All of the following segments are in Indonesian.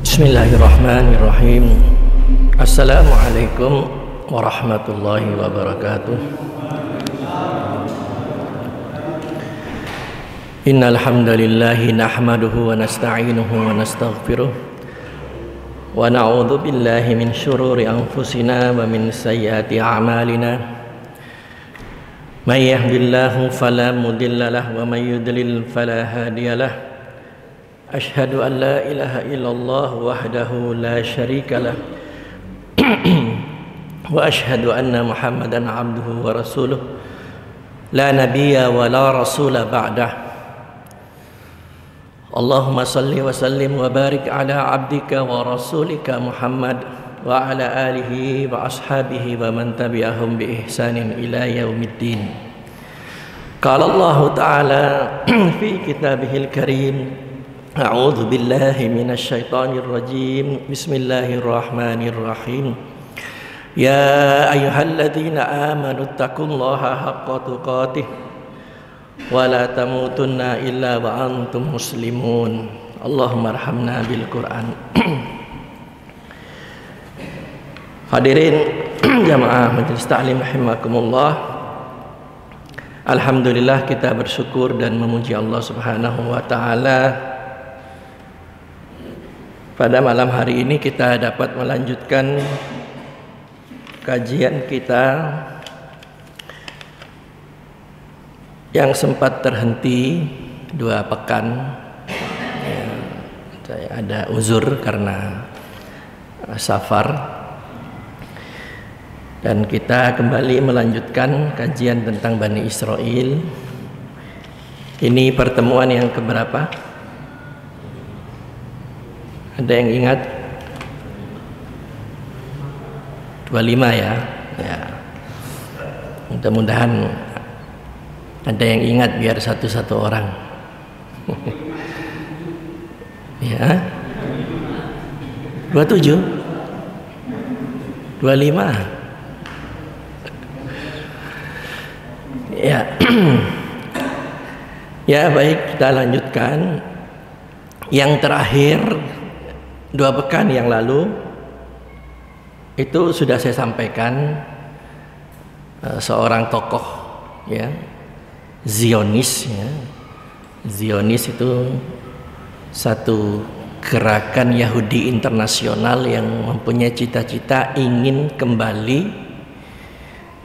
Bismillahirrahmanirrahim. Assalamualaikum warahmatullahi wabarakatuh. Innal hamdalillahi nahmaduhu wa nasta'inuhu wa nastaghfiruh wa na'udzu billahi min syururi anfusina wa min sayyiati a'malina. May yahdihillahu fala mudilla lahu wa may yudlil fala hadiyalah. Ashhadu an la ilaha illallah wahdahu la syarika lah wa ashhadu anna Muhammadan abduhu wa rasuluh la nabiyya wa la rasula ba'dah. Allahumma salli wa sallim wa barik ala abdika wa rasulika Muhammad wa ala alihi wa ashabihi wa man tabi'ahum bi ihsanin ila yaumiddin. Qala Allah ta'ala fi kitabihil karim, A'udzu billahi minasy syaithanir rajim. Bismillahirrahmanirrahim. Ya ayyuhalladzina amanu taqullaha haqqa tuqatih wa la tamutunna illa wa antum muslimun. Allahumma arhamna bil Qur'an. Hadirin jamaah majelis taklim rahimakumullah. Alhamdulillah, kita bersyukur dan memuji Allah Subhanahu wa taala. Pada malam hari ini kita dapat melanjutkan kajian kita yang sempat terhenti 2 pekan. Saya ada uzur karena safar, dan kita kembali melanjutkan kajian tentang Bani Israel. Ini pertemuan yang keberapa? Ada yang ingat? 25 ya. Mudah-mudahan ada yang ingat biar satu-satu orang. Ya. 27, 25. Ya. Ya, baik, kita lanjutkan. Yang terakhir 2 pekan yang lalu itu sudah saya sampaikan, seorang tokoh ya, Zionis ya. Zionis itu satu gerakan Yahudi internasional yang mempunyai cita-cita ingin kembali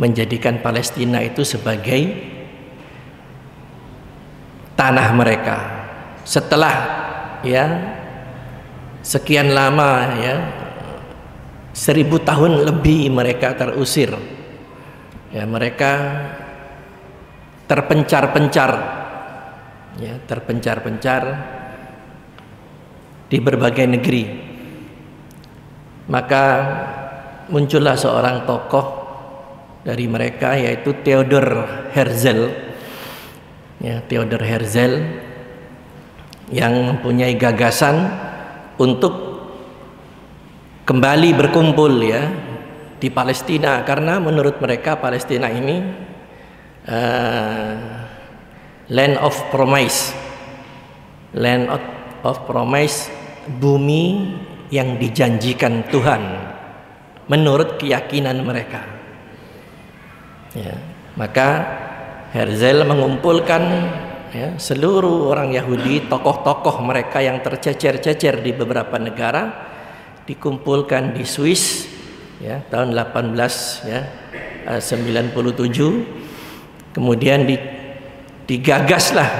menjadikan Palestina itu sebagai tanah mereka setelah ya sekian lama ya, 1000 tahun lebih mereka terusir ya, mereka terpencar-pencar ya, terpencar-pencar di berbagai negeri. Maka muncullah seorang tokoh dari mereka, yaitu Theodor Herzl ya, Theodor Herzl yang mempunyai gagasan untuk kembali berkumpul ya di Palestina, karena menurut mereka Palestina ini land of promise, land of promise, bumi yang dijanjikan Tuhan menurut keyakinan mereka ya. Maka Herzl mengumpulkan ya, seluruh orang Yahudi, tokoh-tokoh mereka yang tercecer-cecer di beberapa negara, dikumpulkan di Swiss ya, tahun 1897. Kemudian digagaslah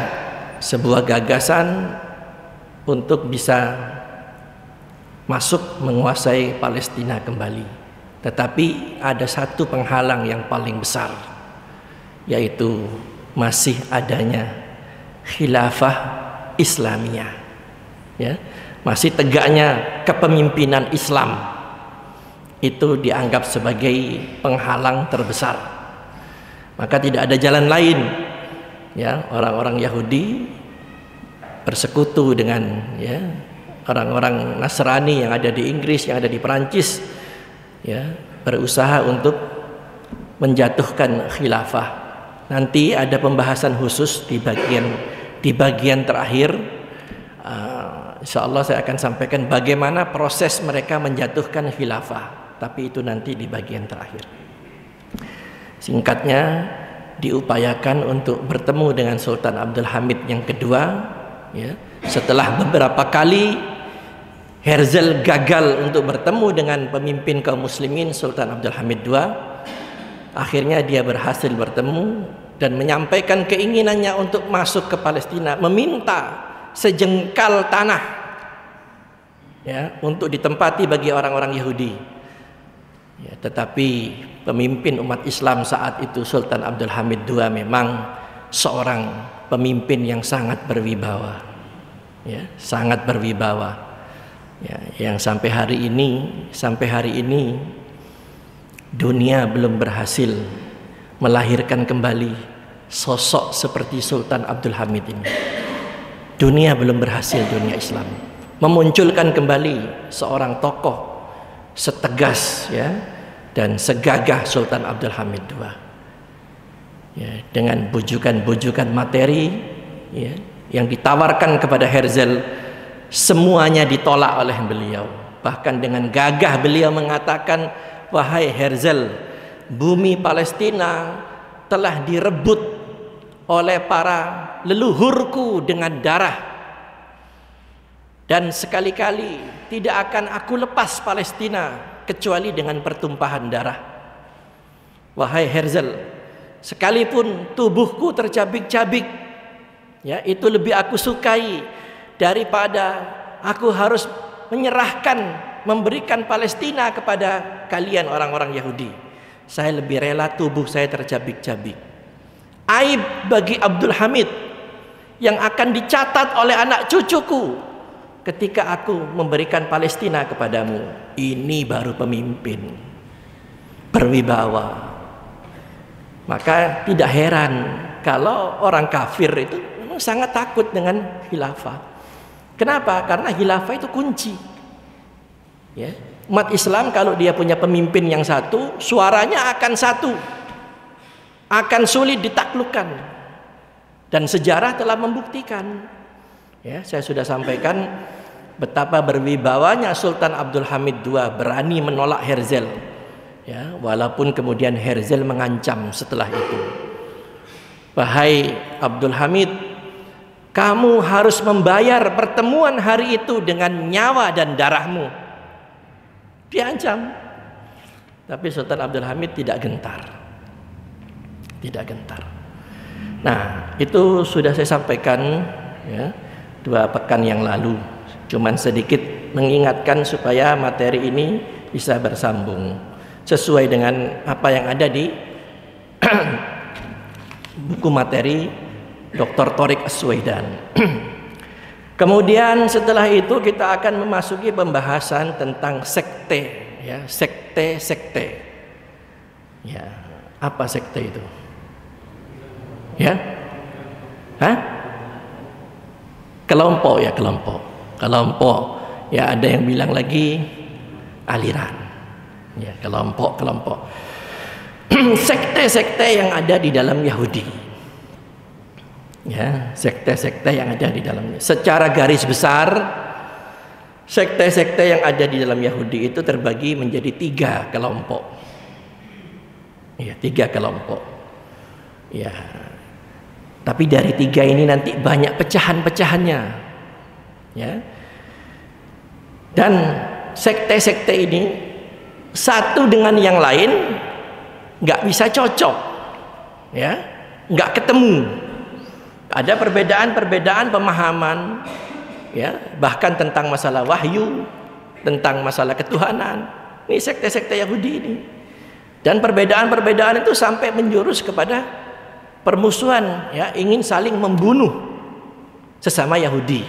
sebuah gagasan untuk bisa masuk menguasai Palestina kembali. Tetapi ada satu penghalang yang paling besar, yaitu masih adanya khilafah Islamiyah ya, masih tegaknya kepemimpinan Islam. Itu dianggap sebagai penghalang terbesar. Maka tidak ada jalan lain ya, orang-orang Yahudi bersekutu dengan ya orang-orang Nasrani yang ada di Inggris, yang ada di Perancis ya, berusaha untuk menjatuhkan khilafah. Nanti ada pembahasan khusus di bagian terakhir Insya Allah saya akan sampaikan bagaimana proses mereka menjatuhkan khilafah, tapi itu nanti di bagian terakhir. Singkatnya, diupayakan untuk bertemu dengan Sultan Abdul Hamid yang kedua, ya. Setelah beberapa kali Herzl gagal untuk bertemu dengan pemimpin kaum muslimin Sultan Abdul Hamid II, akhirnya dia berhasil bertemu dan menyampaikan keinginannya untuk masuk ke Palestina, meminta sejengkal tanah, ya, untuk ditempati bagi orang-orang Yahudi. Ya, tetapi pemimpin umat Islam saat itu Sultan Abdul Hamid II memang seorang pemimpin yang sangat berwibawa, ya, sangat berwibawa, ya, yang sampai hari ini dunia belum berhasil melahirkan kembali sosok seperti Sultan Abdul Hamid ini. Dunia belum berhasil, dunia Islam memunculkan kembali seorang tokoh setegas, ya, dan segagah Sultan Abdul Hamid II, ya, dengan bujukan-bujukan materi, ya, yang ditawarkan kepada Herzl, semuanya ditolak oleh beliau. Bahkan dengan gagah beliau mengatakan, wahai Herzl, bumi Palestina telah direbut oleh para leluhurku dengan darah, dan sekali-kali tidak akan aku lepas Palestina kecuali dengan pertumpahan darah. Wahai Herzl, sekalipun tubuhku tercabik-cabik, ya, itu lebih aku sukai daripada aku harus memberikan Palestina kepada kalian orang-orang Yahudi. Saya lebih rela tubuh saya tercabik-cabik. Aib bagi Abdul Hamid yang akan dicatat oleh anak cucuku ketika aku memberikan Palestina kepadamu. Ini baru pemimpin berwibawa. Maka tidak heran kalau orang kafir itu memang sangat takut dengan khilafah. Kenapa? Karena khilafah itu kunci, ya. Umat Islam kalau dia punya pemimpin yang satu, suaranya akan satu, akan sulit ditaklukkan, dan sejarah telah membuktikan, ya. Saya sudah sampaikan betapa berwibawanya Sultan Abdul Hamid II berani menolak Herzl, ya, walaupun kemudian Herzl mengancam setelah itu, wahai Abdul Hamid, kamu harus membayar pertemuan hari itu dengan nyawa dan darahmu. Diancam. Tapi Sultan Abdul Hamid tidak gentar. Tidak gentar. Nah, itu sudah saya sampaikan, ya, 2 pekan yang lalu. Cuman sedikit mengingatkan supaya materi ini bisa bersambung sesuai dengan apa yang ada di buku materi Dr. Thoriq As-Suwaidan. Kemudian setelah itu kita akan memasuki pembahasan tentang sekte, ya, sekte. Ya, apa sekte itu? Ya? Hah? Kelompok, ya, kelompok. Ya, ada yang bilang lagi aliran. Ya, kelompok. Sekte-sekte yang ada di dalam Yahudi. Ya, sekte-sekte yang ada di dalamnya. Secara garis besar, sekte-sekte yang ada di dalam Yahudi itu terbagi menjadi 3 kelompok. Ya, 3 kelompok. Ya, tapi dari 3 ini nanti banyak pecahan-pecahannya. Ya, dan sekte-sekte ini satu dengan yang lain nggak bisa cocok, ya, nggak ketemu. Ada perbedaan-perbedaan pemahaman, ya, bahkan tentang masalah wahyu, tentang masalah ketuhanan. Ini sekte-sekte Yahudi ini. Dan perbedaan-perbedaan itu sampai menjurus kepada permusuhan, ya, ingin saling membunuh sesama Yahudi.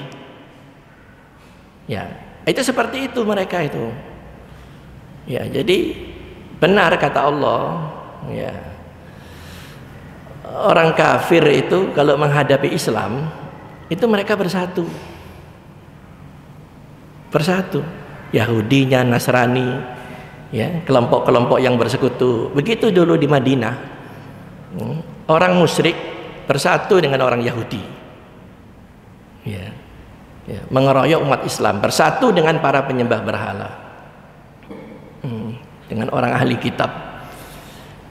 Ya, itu seperti itu mereka itu. Ya, jadi benar kata Allah, ya, orang kafir itu kalau menghadapi Islam itu mereka bersatu. Yahudinya, Nasrani, ya, kelompok-kelompok yang bersekutu. Begitu dulu di Madinah, orang musyrik bersatu dengan orang Yahudi. Ya. ya, mengeroyok umat Islam, bersatu dengan para penyembah berhala, dengan orang ahli kitab.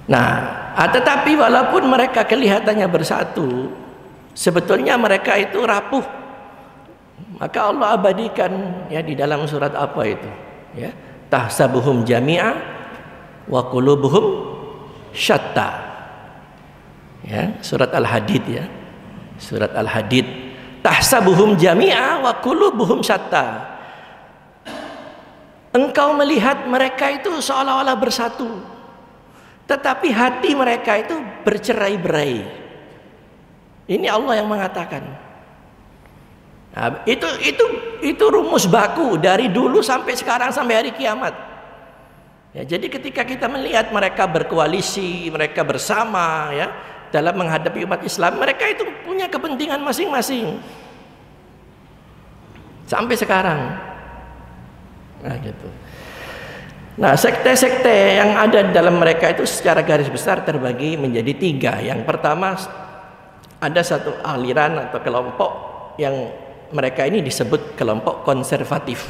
Nah, tetapi walaupun mereka kelihatannya bersatu, sebetulnya mereka itu rapuh. Maka Allah abadikan ya di dalam surat apa itu? Ya, tahsabuhum jami'a wa qulubuhum syatta. Ya, surat Al-Hadid ya. Surat Al-Hadid. Tahsabuhum jami'a wa qulubuhum syatta. Engkau melihat mereka itu seolah-olah bersatu, tetapi hati mereka itu bercerai-berai. Ini Allah yang mengatakan. Nah, itu rumus baku dari dulu sampai sekarang sampai hari kiamat. Ya, jadi ketika kita melihat mereka berkoalisi, mereka bersama ya dalam menghadapi umat Islam, mereka itu punya kepentingan masing-masing. Sampai sekarang. Nah, gitu. Nah, sekte-sekte yang ada di dalam mereka itu secara garis besar terbagi menjadi 3. Yang pertama, ada satu aliran atau kelompok yang mereka ini disebut kelompok konservatif.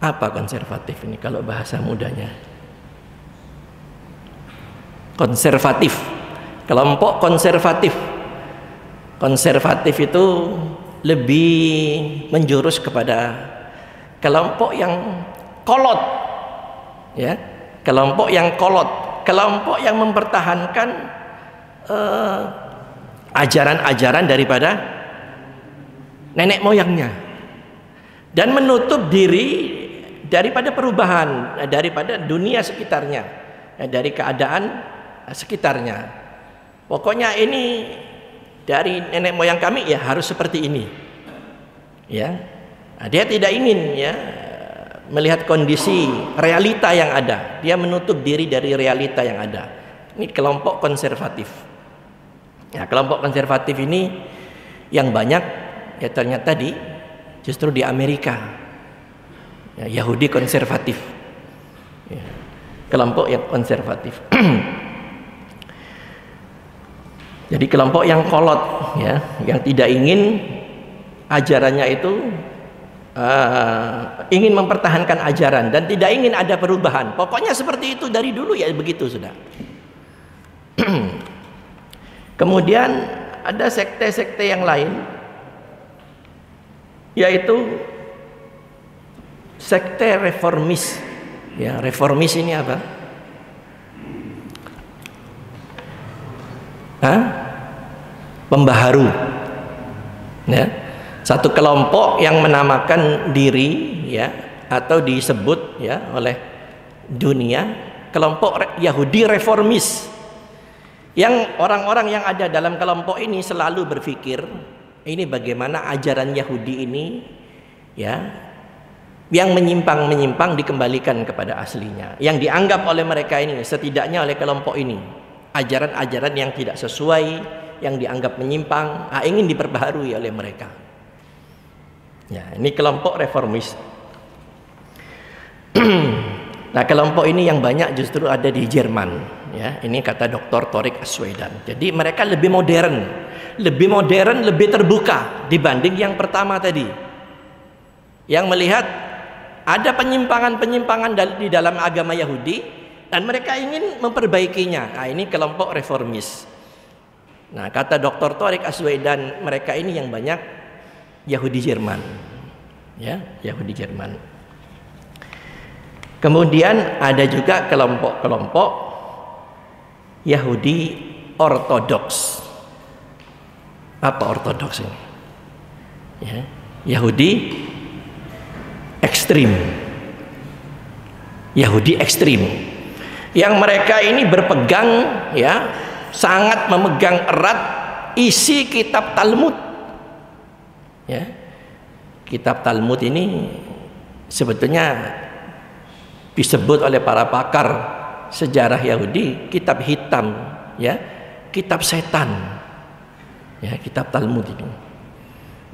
Apa konservatif ini kalau bahasa mudanya? Konservatif. Kelompok konservatif. Konservatif itu lebih menjurus kepada kelompok yang kolot, ya, kelompok yang kolot, kelompok yang mempertahankan ajaran-ajaran daripada nenek moyangnya dan menutup diri daripada perubahan, daripada dunia sekitarnya, dari keadaan sekitarnya. Pokoknya ini dari nenek moyang kami ya harus seperti ini, ya. Nah, dia tidak ingin ya melihat kondisi realita yang ada. Dia menutup diri dari realita yang ada. Ini kelompok konservatif. Ya, kelompok konservatif ini yang banyak ya ternyata justru di Amerika. Ya, Yahudi konservatif. Ya, kelompok yang konservatif. Jadi kelompok yang kolot ya, yang tidak ingin ajarannya itu ingin mempertahankan ajaran dan tidak ingin ada perubahan. Pokoknya seperti itu dari dulu ya begitu sudah. Kemudian ada sekte-sekte yang lain, yaitu sekte reformis. Ya, reformis ini apa? Pembaharu. Ya. Satu kelompok yang menamakan diri ya atau disebut ya oleh dunia kelompok Yahudi reformis, yang orang-orang yang ada dalam kelompok ini selalu berpikir ini bagaimana ajaran Yahudi ini ya yang menyimpang dikembalikan kepada aslinya, yang dianggap oleh mereka ini, setidaknya oleh kelompok ini, ajaran-ajaran yang tidak sesuai, yang dianggap menyimpang, ingin diperbaharui oleh mereka. Ya, ini kelompok reformis. Nah, kelompok ini yang banyak justru ada di Jerman. Ya, ini kata Dr. Thorick Aswedan. Jadi mereka lebih modern, lebih terbuka dibanding yang pertama tadi, yang melihat ada penyimpangan-penyimpangan di dalam agama Yahudi dan mereka ingin memperbaikinya. Nah, ini kelompok reformis. Nah, kata Dr. Thorick Aswedan, mereka ini yang banyak Yahudi Jerman, ya, Yahudi Jerman. Kemudian ada juga kelompok-kelompok Yahudi ortodoks. Apa ortodoks ini? Ya, Yahudi ekstrim. Yahudi ekstrim. Yang mereka ini berpegang ya, sangat memegang erat isi kitab Talmud. Ya, kitab Talmud ini sebetulnya disebut oleh para pakar sejarah Yahudi kitab hitam, ya, kitab setan, ya, kitab Talmud ini.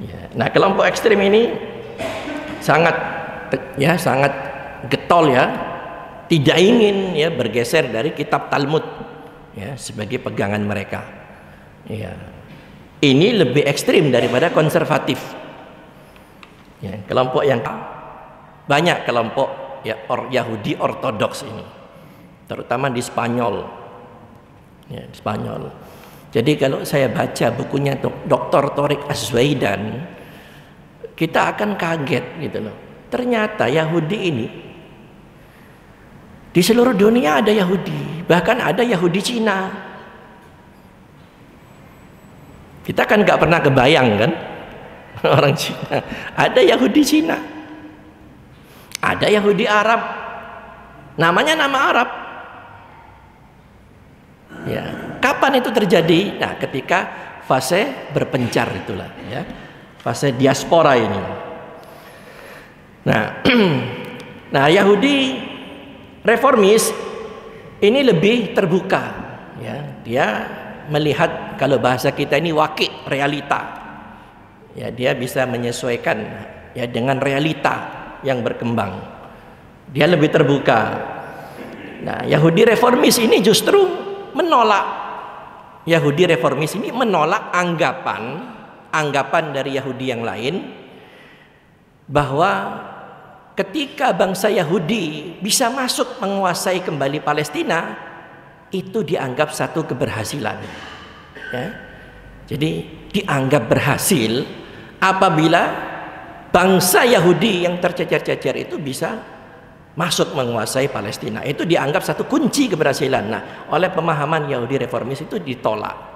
Ya. Nah, kelompok ekstrem ini sangat getol ya, tidak ingin ya bergeser dari kitab Talmud ya sebagai pegangan mereka. Ya. Ini lebih ekstrim daripada konservatif. Ya, kelompok yang banyak kelompok ya Yahudi ortodoks ini, terutama di Spanyol. Ya, di Spanyol. Jadi kalau saya baca bukunya Dr. Tariq Az-Zwaidan, kita akan kaget gitu loh. Ternyata Yahudi ini di seluruh dunia ada Yahudi, bahkan ada Yahudi Cina. Kita kan nggak pernah kebayang kan orang Cina. Ada Yahudi Cina, ada Yahudi Arab, namanya nama Arab. Ya, kapan itu terjadi? Nah, ketika fase berpencar itulah, ya, fase diaspora ini. Nah, nah Yahudi reformis ini lebih terbuka, ya, dia melihat kalau bahasa kita ini waqi, realita, ya, dia bisa menyesuaikan ya dengan realita yang berkembang, dia lebih terbuka. Nah, Yahudi reformis ini justru menolak, Yahudi reformis ini menolak anggapan dari Yahudi yang lain bahwa ketika bangsa Yahudi bisa masuk menguasai kembali Palestina, itu dianggap satu keberhasilan. Ya. Jadi dianggap berhasil apabila bangsa Yahudi yang tercecer-cecer itu bisa masuk menguasai Palestina. Itu dianggap satu kunci keberhasilan. Nah, oleh pemahaman Yahudi reformis itu ditolak.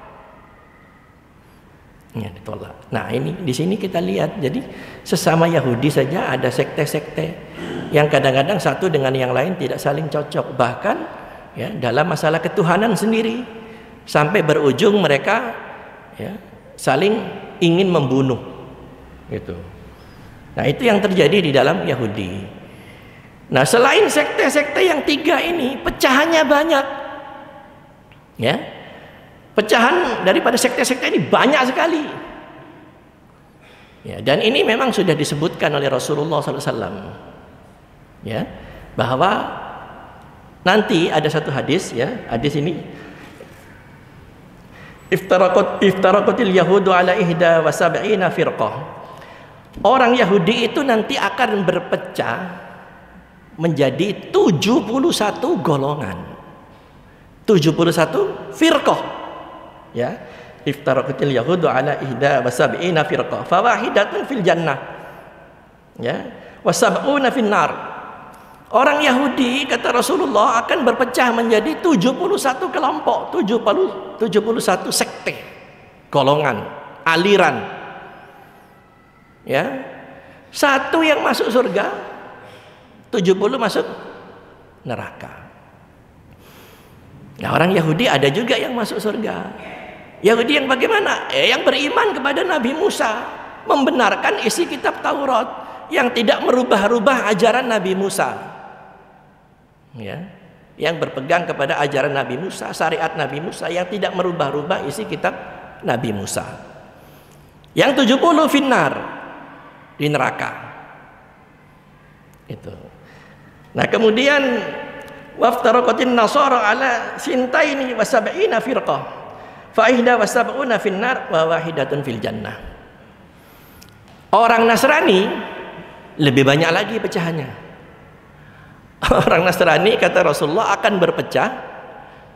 Ya, ditolak. Nah, ini di sini kita lihat, jadi sesama Yahudi saja ada sekte-sekte yang kadang-kadang satu dengan yang lain tidak saling cocok, bahkan ya dalam masalah ketuhanan sendiri, sampai berujung mereka ya saling ingin membunuh gitu. Nah, itu yang terjadi di dalam Yahudi. Nah, selain sekte-sekte yang tiga ini, pecahannya banyak, ya. Pecahan daripada sekte-sekte ini banyak sekali. Ya, dan ini memang sudah disebutkan oleh Rasulullah SAW, ya, bahwa nanti ada satu hadis, ya, hadis ini, iftaraqatil yahudu ala ihda wa sab'ina firqah. Orang Yahudi itu nanti akan berpecah menjadi 71 golongan, 71 firqah. Ya, iftaraqatil yahudu ala ihda wa sab'ina firqah fawahidatun fil jannah, ya, wa sab'una fin nar. Orang Yahudi, kata Rasulullah, akan berpecah menjadi 71 kelompok, 71 sekte, golongan, aliran. Ya. Satu yang masuk surga, 70 masuk neraka. Nah, orang Yahudi ada juga yang masuk surga. Yahudi yang bagaimana? Yang beriman kepada Nabi Musa, membenarkan isi kitab Taurat, yang tidak merubah-rubah ajaran Nabi Musa, ya, yang berpegang kepada ajaran Nabi Musa, syariat Nabi Musa, yang tidak merubah-rubah isi kitab Nabi Musa. Yang 70 finnar, di neraka. Itu. Nah, kemudian waftaraqatin nasara ala sintaini wa sab'ina firqah fa ihda wa sab'una finnar wa wahidatun fil jannah. Orang Nasrani lebih banyak lagi pecahannya. Orang Nasrani, kata Rasulullah, akan berpecah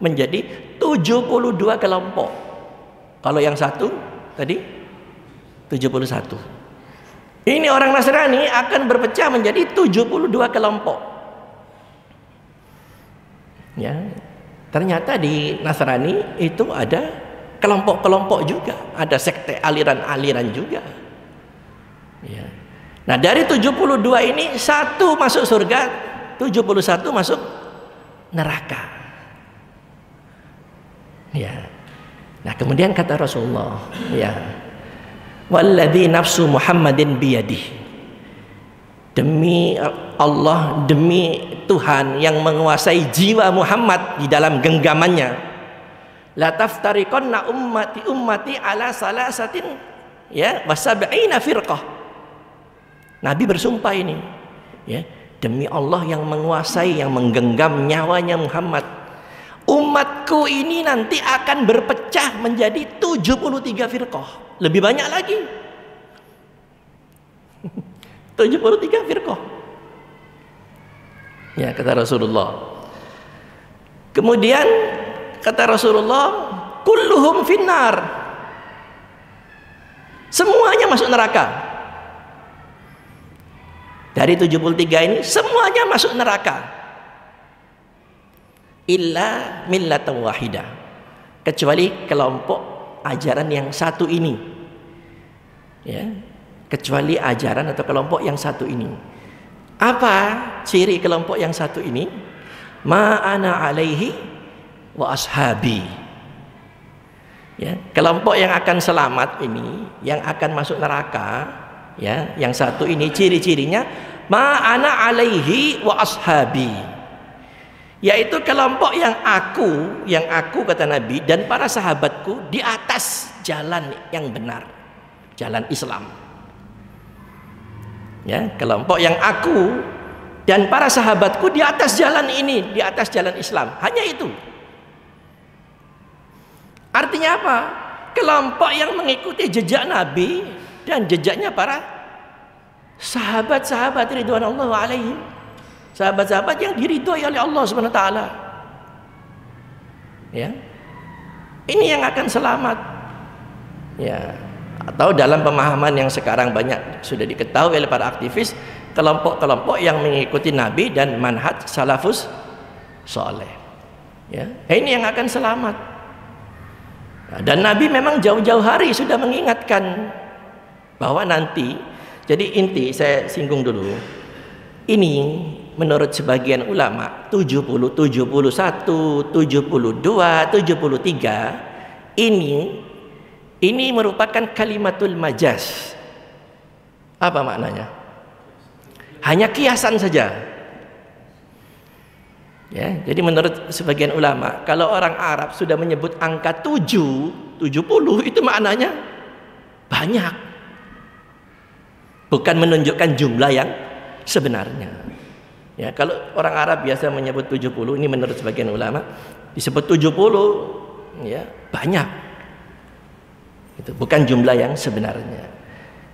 menjadi 72 kelompok. Kalau yang satu tadi 71. Ini orang Nasrani akan berpecah menjadi 72 kelompok. Ya, ternyata di Nasrani itu ada kelompok-kelompok juga, ada sekte, aliran-aliran juga. Ya. Nah, dari 72 ini satu masuk surga, 71 masuk neraka. Ya. Nah, kemudian kata Rasulullah, ya, walladzi nafsu Muhammadin biyadih, demi Allah, demi Tuhan yang menguasai jiwa Muhammad di dalam genggamannya, la taftariqanna ummati ala salasatin, ya, wa sab'ina firqah. Nabi bersumpah ini, ya, demi Allah yang menguasai, yang menggenggam nyawanya Muhammad, umatku ini nanti akan berpecah menjadi 73 firqah, lebih banyak lagi. 73 firqah. Ya, kata Rasulullah. Kemudian kata Rasulullah, kulluhum finnar. Semuanya masuk neraka. Dari 73 ini semuanya masuk neraka. Illa millatan wahidah. Kecuali kelompok ajaran yang satu ini. Ya. Kecuali ajaran atau kelompok yang satu ini. Apa ciri kelompok yang satu ini? Ma ana alaihi wa ashabi. Ya, kelompok yang akan selamat ini, yang akan masuk neraka, ya, yang satu ini ciri-cirinya ma ana alaihi wa ashabi. Yaitu kelompok yang aku kata Nabi dan para sahabatku di atas jalan yang benar, jalan Islam. Ya, kelompok yang aku dan para sahabatku di atas jalan ini, di atas jalan Islam. Hanya itu. Artinya apa? Kelompok yang mengikuti jejak Nabi dan jejaknya para sahabat-sahabat ridwanullah alaihim. Sahabat-sahabat yang diridhoi oleh Allah Subhanahu wa taala. Ya. Ini yang akan selamat. Ya. Atau dalam pemahaman yang sekarang banyak sudah diketahui oleh para aktivis, kelompok-kelompok yang mengikuti Nabi dan manhaj salafus soleh. Ya, ini yang akan selamat. Dan Nabi memang jauh-jauh hari sudah mengingatkan bahwa nanti, jadi inti saya singgung dulu. Ini menurut sebagian ulama 70, 71, 72, 73 ini merupakan kalimatul majaz. Apa maknanya? Hanya kiasan saja. Ya, jadi menurut sebagian ulama, kalau orang Arab sudah menyebut angka 7, 70 itu maknanya banyak. Bukan menunjukkan jumlah yang sebenarnya. Ya, kalau orang Arab biasa menyebut 70, ini menurut sebagian ulama disebut 70 ya, banyak. Itu bukan jumlah yang sebenarnya.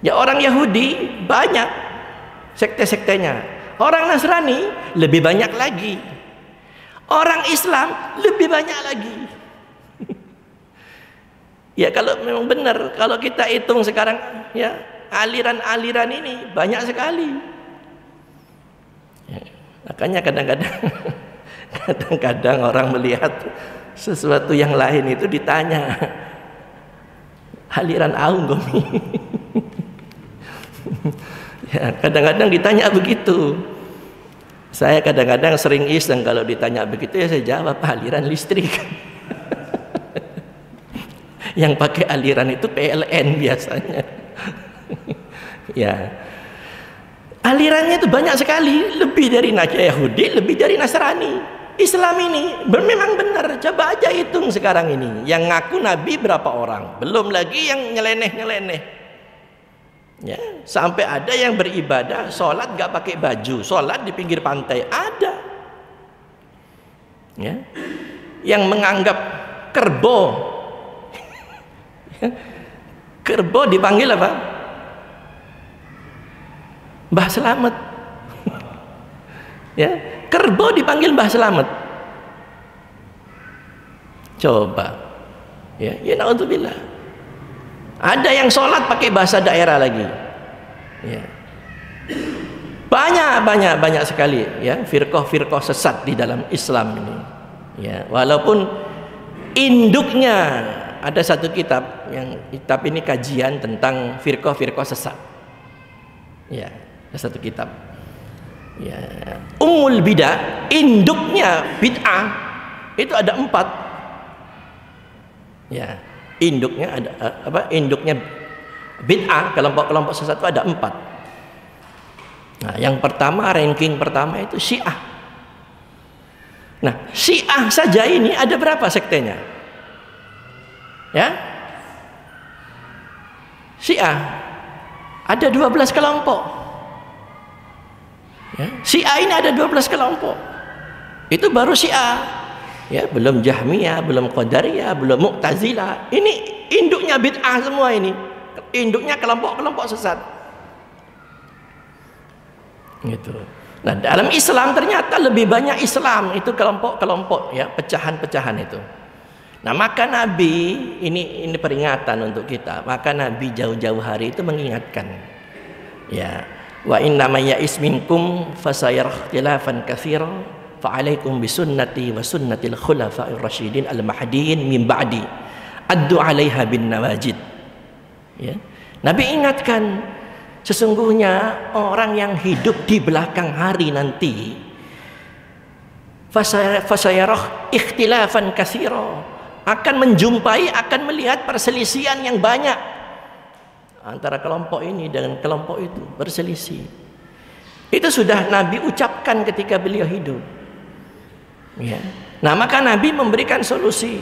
Ya, orang Yahudi banyak sekte-sektenya. Orang Nasrani lebih banyak lagi. Orang Islam lebih banyak lagi. Ya, kalau memang benar, kalau kita hitung sekarang ya, aliran-aliran ini banyak sekali. Ya, makanya kadang-kadang orang melihat sesuatu yang lain itu ditanya, aliran aung gomi. Ya, kadang-kadang ditanya begitu. Saya kadang-kadang sering iseng kalau ditanya begitu, ya saya jawab aliran listrik. Yang pakai aliran itu PLN biasanya. Ya, alirannya itu banyak sekali, lebih dari Yahudi, lebih dari Nasrani. Islam ini memang benar. Coba aja hitung sekarang ini, yang ngaku Nabi berapa orang, belum lagi yang nyeleneh-nyeleneh. Ya, sampai ada yang beribadah sholat gak pakai baju, sholat di pinggir pantai ada. Ya, yang menganggap kerbo, kerbo dipanggil apa? Mbah Selamet. Ya, kerbo dipanggil Mbah Selamet. Coba. Ya, ya naudzubillah. Ada yang sholat pakai bahasa daerah lagi. Ya. Banyak sekali ya firqah-firqah sesat di dalam Islam ini. Ya, walaupun induknya ada satu kitab, yang kitab ini kajian tentang firqah-firqah sesat. Ya, ada satu kitab. Ya, Ummul Bidah, induknya bid'ah itu ada 4. Ya, induknya ada apa? Induknya bid'ah, kelompok-kelompok sesat itu ada 4. Nah, yang pertama, ranking pertama itu Syiah. Nah, Syiah saja ini ada berapa sektenya? Ya, Syiah ada 12 kelompok. Ya, Syiah ini ada 12 kelompok. Itu baru Syiah. Ya, belum Jahmiyah, belum Qadariyah, belum Mu'tazilah. Ini induknya bid'ah semua ini. Induknya kelompok-kelompok sesat. Gitu. Nah, dalam Islam ternyata lebih banyak Islam itu kelompok-kelompok ya, pecahan-pecahan itu. Nah, maka Nabi ini peringatan untuk kita. Maka Nabi jauh-jauh hari itu mengingatkan. Ya, wa inna may ya'is minkum fasayara ikhtilafan katsira fa 'alaikum bisunnati wa sunnatil khulafa'ir rasyidin al-mahdiyyin min ba'di. Addu 'alaiha bin nawajid. Ya. Nabi ingatkan, sesungguhnya orang yang hidup di belakang hari nanti fasayarah ikhtilafan katsira, akan menjumpai, akan melihat perselisihan yang banyak antara kelompok ini dengan kelompok itu, berselisih. Itu sudah Nabi ucapkan ketika beliau hidup. Ya. Nah, maka Nabi memberikan solusi.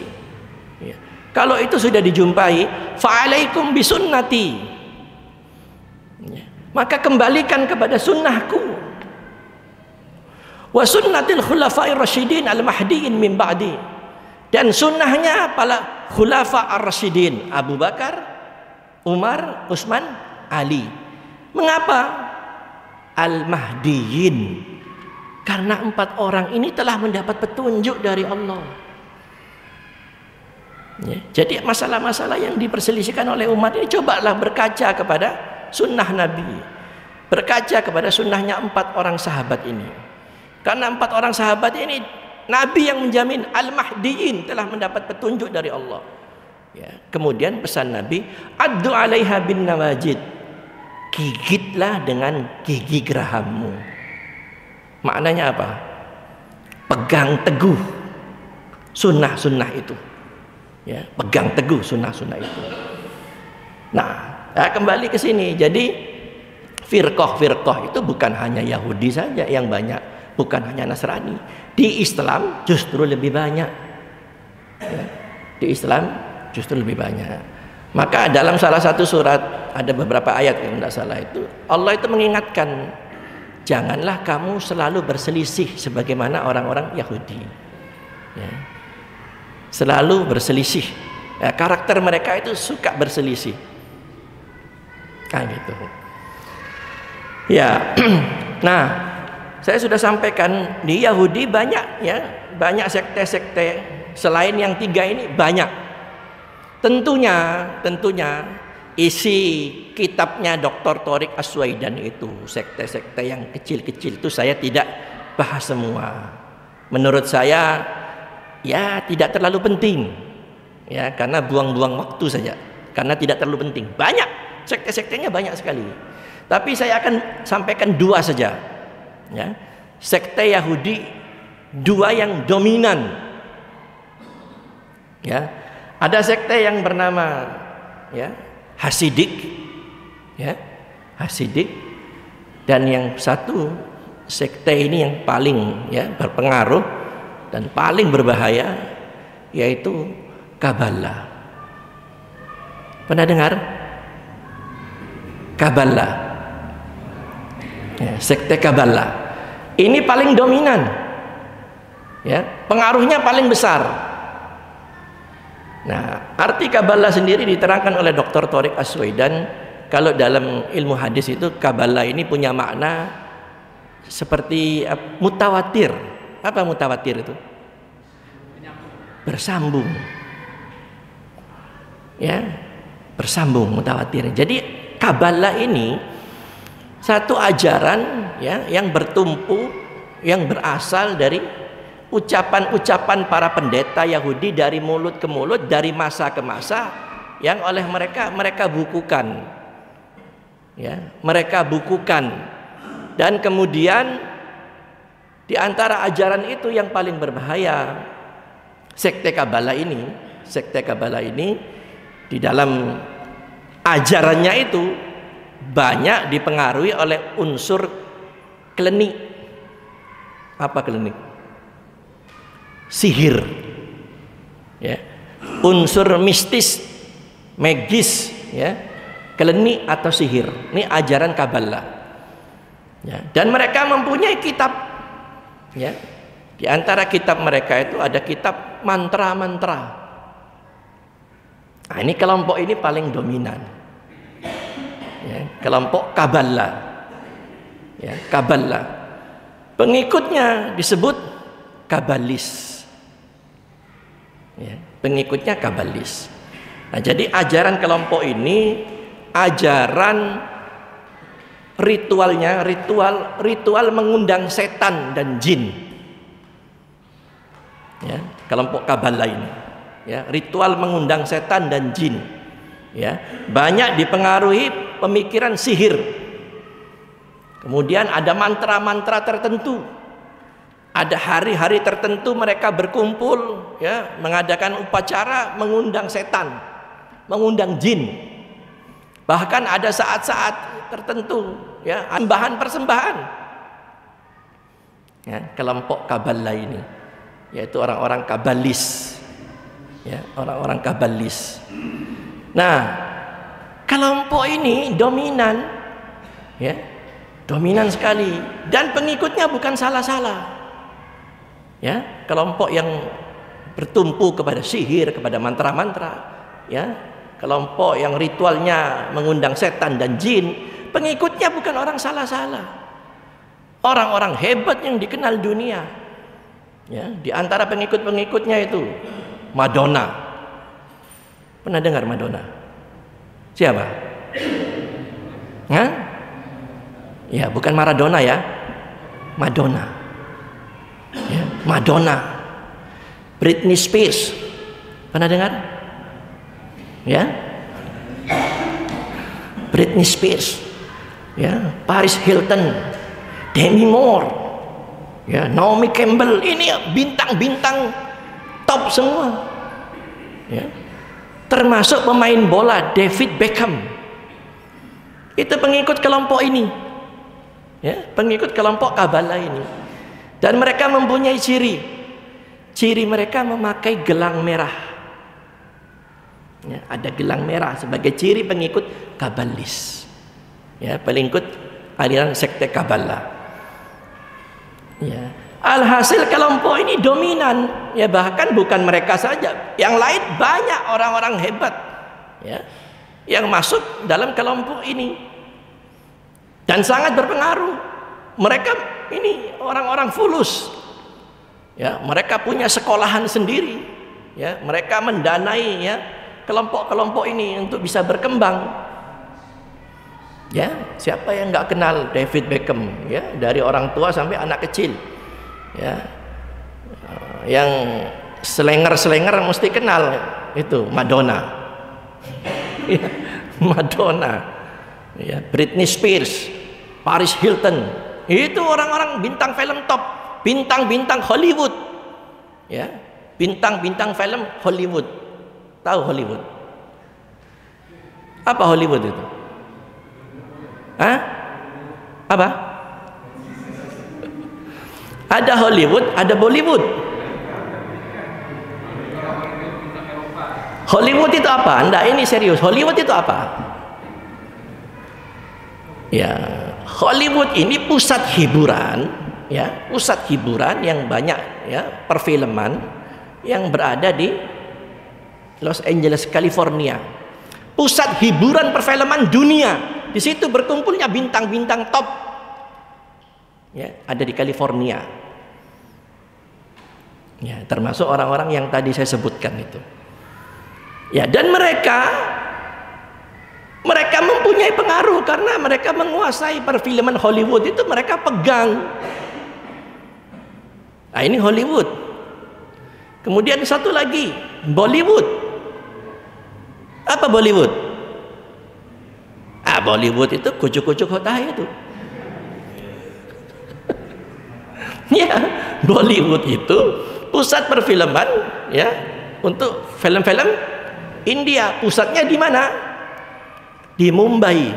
Ya. Kalau itu sudah dijumpai, fa'alaikum bisunnati. Ya. Maka kembalikan kepada sunnahku. Wa sunnatil khulafa'ir rasyidin al-mahdiyyin min ba'di. Dan sunnahnya para khulafa ar-rasyidin, Abu Bakar, Umar, Utsman, Ali. Mengapa? Al-mahdiyyin. Karena 4 orang ini telah mendapat petunjuk dari Allah. Ya, jadi masalah-masalah yang diperselisihkan oleh umat ini, cobalah berkaca kepada sunnah Nabi, berkaca kepada sunnahnya 4 orang sahabat ini. Karena 4 orang sahabat ini Nabi yang menjamin al-mahdiyyin telah mendapat petunjuk dari Allah. Ya, kemudian pesan Nabi, addu 'alaiha bin nawajid, gigitlah dengan gigi gerahammu. Maknanya apa? Pegang teguh sunnah-sunnah itu. Ya, pegang teguh sunnah-sunnah itu. Nah, kembali ke sini. Jadi firqah-firqah itu bukan hanya Yahudi saja yang banyak, bukan hanya Nasrani. Di Islam justru lebih banyak. Ya, di Islam justru lebih banyak. Maka dalam salah satu surat ada beberapa ayat yang tidak salah itu, Allah itu mengingatkan, janganlah kamu selalu berselisih sebagaimana orang-orang Yahudi. Ya. Selalu berselisih. Ya, karakter mereka itu suka berselisih. Nah, gitu. Ya. Nah, saya sudah sampaikan di Yahudi banyak ya, banyak sekte-sekte selain yang 3 ini banyak. Tentunya isi kitabnya Dr. Thoriq As-Suwaidan itu, sekte-sekte yang kecil-kecil itu saya tidak bahas semua. Menurut saya ya tidak terlalu penting, ya, karena buang-buang waktu saja, karena tidak terlalu penting. Banyak sekte-sektenya, banyak sekali, tapi saya akan sampaikan 2 saja, ya. Sekte Yahudi 2 yang dominan, ya. Ada sekte yang bernama ya Hasidik, ya, Hasidik, dan yang satu sekte ini yang paling ya berpengaruh dan paling berbahaya, yaitu Kabbalah. Pernah dengar? Kabbalah. Ya, sekte Kabbalah. Ini paling dominan. Ya, pengaruhnya paling besar. Nah, arti Kabbalah sendiri diterangkan oleh Dr. Thoriq As-Suwaidan. Kalau dalam ilmu hadis itu Kabbalah ini punya makna seperti mutawatir. Apa mutawatir itu? Bersambung. Ya, bersambung, mutawatir. Jadi Kabbalah ini satu ajaran ya yang bertumpu, yang berasal dari ucapan-ucapan para pendeta Yahudi dari mulut ke mulut, dari masa ke masa, yang oleh mereka bukukan. Ya, mereka bukukan. Dan kemudian di antara ajaran itu yang paling berbahaya, sekte Kabbalah ini di dalam ajarannya itu banyak dipengaruhi oleh unsur klinik. Apa klinik? Sihir. Ya. Unsur mistis, magis, ya. Klinik atau sihir. Ini ajaran Kabbalah. Ya. Dan mereka mempunyai kitab. Ya, di antara kitab mereka itu ada kitab mantra-mantra. Nah, ini kelompok ini paling dominan. Ya, kelompok Kabbalah. Ya, Kabbalah. Pengikutnya disebut Kabalis. Ya, pengikutnya Kabalis. Nah, jadi ajaran kelompok ini ajaran ritualnya, ritual mengundang setan dan jin. Ya, kelompok Kabbalah ini. Ya, ritual mengundang setan dan jin. Ya, banyak dipengaruhi pemikiran sihir. Kemudian ada mantra-mantra tertentu. Ada hari-hari tertentu mereka berkumpul, ya, mengadakan upacara mengundang setan, mengundang jin. Bahkan ada saat-saat tertentu, ya, persembahan. Ya, kelompok Kabbalah ini, yaitu orang-orang Kabalis. Ya, orang-orang Kabalis. Nah, kelompok ini dominan, ya, dominan sekali, dan pengikutnya bukan salah-salah. Ya, kelompok yang bertumpu kepada sihir, kepada mantra-mantra, ya, kelompok yang ritualnya mengundang setan dan jin, pengikutnya bukan orang salah-salah, orang-orang hebat yang dikenal dunia. Ya, di antara pengikut-pengikutnya itu Madonna. Pernah dengar Madonna? Siapa? Hah? Ya, bukan Maradona ya, Madonna. Ya, Madonna. Britney Spears. Pernah dengar? Ya, Britney Spears. Ya, Paris Hilton, Demi Moore, ya, Naomi Campbell. Ini bintang-bintang top semua. Ya, termasuk pemain bola David Beckham. Itu pengikut kelompok ini. Ya, pengikut kelompok Kabbalah ini. Dan mereka mempunyai ciri. Ciri mereka memakai gelang merah. Ya, ada gelang merah sebagai ciri pengikut Kabalis. Ya, pengikut aliran sekte Kabbalah. Ya. Alhasil kelompok ini dominan. Ya, bahkan bukan mereka saja, yang lain banyak orang-orang hebat, ya, yang masuk dalam kelompok ini dan sangat berpengaruh. Mereka ini orang-orang fulus, ya, mereka punya sekolahan sendiri, ya, mereka mendanai, ya, kelompok-kelompok ini untuk bisa berkembang. Ya, siapa yang nggak kenal David Beckham, ya, dari orang tua sampai anak kecil, ya, yang selenger mesti kenal itu Madonna. Ya, Madonna, ya, Britney Spears, Paris Hilton. Itu orang-orang bintang film top, bintang-bintang Hollywood, ya, bintang-bintang film Hollywood. Tahu Hollywood? Apa Hollywood itu? Hah? Apa? Ada Hollywood, ada Bollywood. Hollywood itu apa? Anda ini serius. Hollywood itu apa? Ya, Hollywood ini pusat hiburan, ya, pusat hiburan yang banyak, ya, perfilman yang berada di Los Angeles, California. Pusat hiburan perfilman dunia. Di situ berkumpulnya bintang-bintang top. Ya, ada di California. Ya, termasuk orang-orang yang tadi saya sebutkan itu. Ya, dan mereka mempunyai pengaruh karena mereka menguasai perfilman Hollywood itu, mereka pegang. Nah, ini Hollywood. Kemudian satu lagi, Bollywood. Apa Bollywood? Ah, Bollywood itu kucuk-kucuk hotai itu. Ya, Bollywood itu pusat perfilman, ya, untuk film-film India. Pusatnya di mana? Di Mumbai.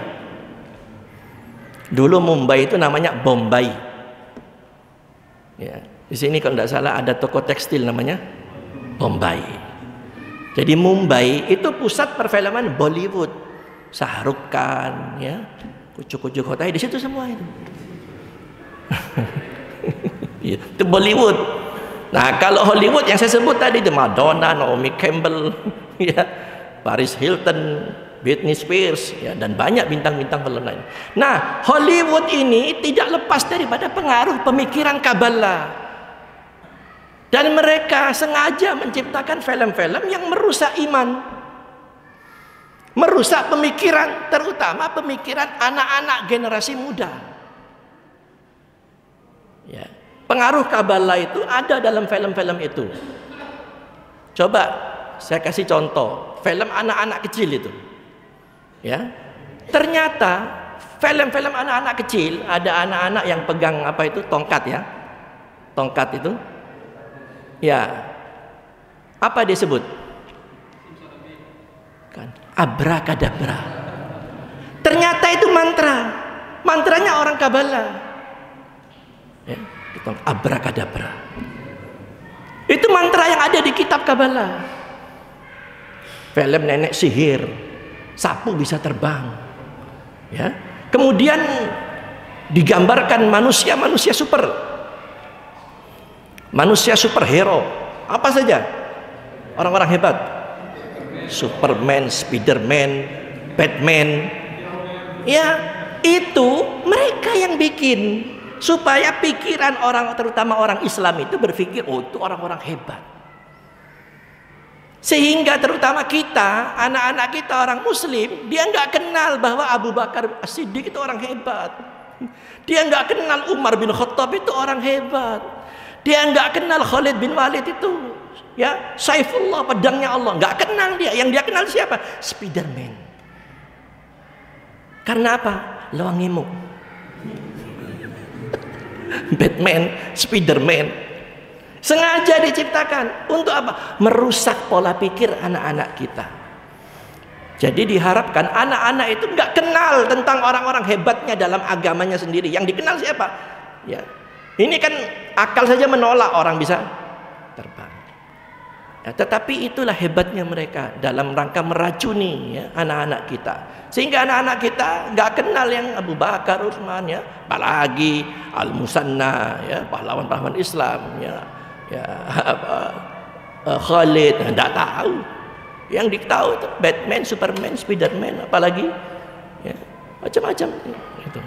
Dulu Mumbai itu namanya Bombay. Ya, di sini kalau tidak salah ada toko tekstil namanya Bombay. Jadi Mumbai itu pusat perfilman Bollywood. Shah Rukh Khan, ya, kucuk-kucuk hotai di situ semua itu. Itu Bollywood. Nah, kalau Hollywood yang saya sebut tadi itu Madonna, Naomi Campbell, ya, Paris Hilton, Britney Spears, ya, dan banyak bintang-bintang film lain. Nah, Hollywood ini tidak lepas daripada pengaruh pemikiran Kabbalah. Dan mereka sengaja menciptakan film-film yang merusak iman, merusak pemikiran, terutama pemikiran anak-anak generasi muda. Ya, pengaruh Kabbalah itu ada dalam film-film itu. Coba saya kasih contoh, film anak-anak kecil itu. Ya, ternyata film-film anak-anak kecil, ada anak-anak yang pegang apa itu, tongkat, ya, tongkat itu, ya, apa disebut? Kan, abrakadabra. Ternyata itu mantra, mantranya orang Kabbalah. Ya, abrakadabra. Itu mantra yang ada di kitab Kabbalah. Film nenek sihir, sapu bisa terbang, ya. Kemudian digambarkan manusia-manusia superhero, apa saja orang-orang hebat, Superman, Spiderman, Batman, ya, itu mereka yang bikin supaya pikiran orang, terutama orang Islam itu berpikir, oh itu orang-orang hebat. Sehingga terutama kita, anak-anak kita orang Muslim, dia nggak kenal bahwa Abu Bakar As-Siddiq itu orang hebat. Dia nggak kenal Umar bin Khattab itu orang hebat. Dia nggak kenal Khalid bin Walid itu, ya, Saifullah, pedangnya Allah. Nggak kenal dia. Yang dia kenal siapa? Spiderman. Karena apa? Lawangemu. Batman, Spiderman. Sengaja diciptakan untuk apa? Merusak pola pikir anak-anak kita. Jadi diharapkan anak-anak itu nggak kenal tentang orang-orang hebatnya dalam agamanya sendiri. Yang dikenal siapa? Ya, ini kan akal saja menolak orang bisa terbang. Ya, tetapi itulah hebatnya mereka dalam rangka meracuni, ya, anak-anak kita. Sehingga anak-anak kita nggak kenal yang Abu Bakar, Utsman, ya, apalagi Al-Musanna, ya, pahlawan-pahlawan Islam, ya. Ya, Khalid, tidak tahu. Yang diketahui itu Batman, Superman, Spiderman, apalagi, ya, macam-macam itu.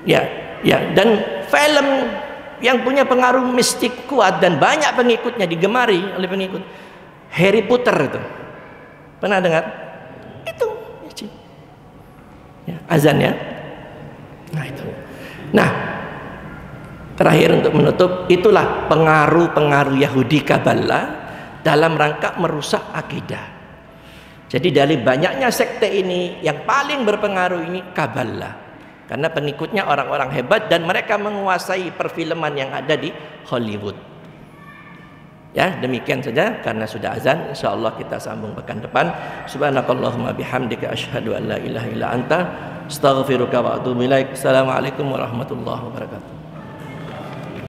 Ya, dan film yang punya pengaruh mistik kuat dan banyak pengikutnya, digemari oleh pengikut, Harry Potter itu. Pernah dengar? Itu, ya, azan, ya. Nah itu. Nah, terakhir untuk menutup, itulah pengaruh-pengaruh Yahudi Kabbalah dalam rangka merusak akidah. Jadi dari banyaknya sekte ini, yang paling berpengaruh ini Kabbalah, karena pengikutnya orang-orang hebat dan mereka menguasai perfilman yang ada di Hollywood. Ya, demikian saja karena sudah azan. Insyaallah kita sambung pekan depan. Subhanakallahumma bihamdika asyhadu an la ilaha illa anta astaghfiruka wa atubu ilaik. Assalamualaikum warahmatullahi wabarakatuh.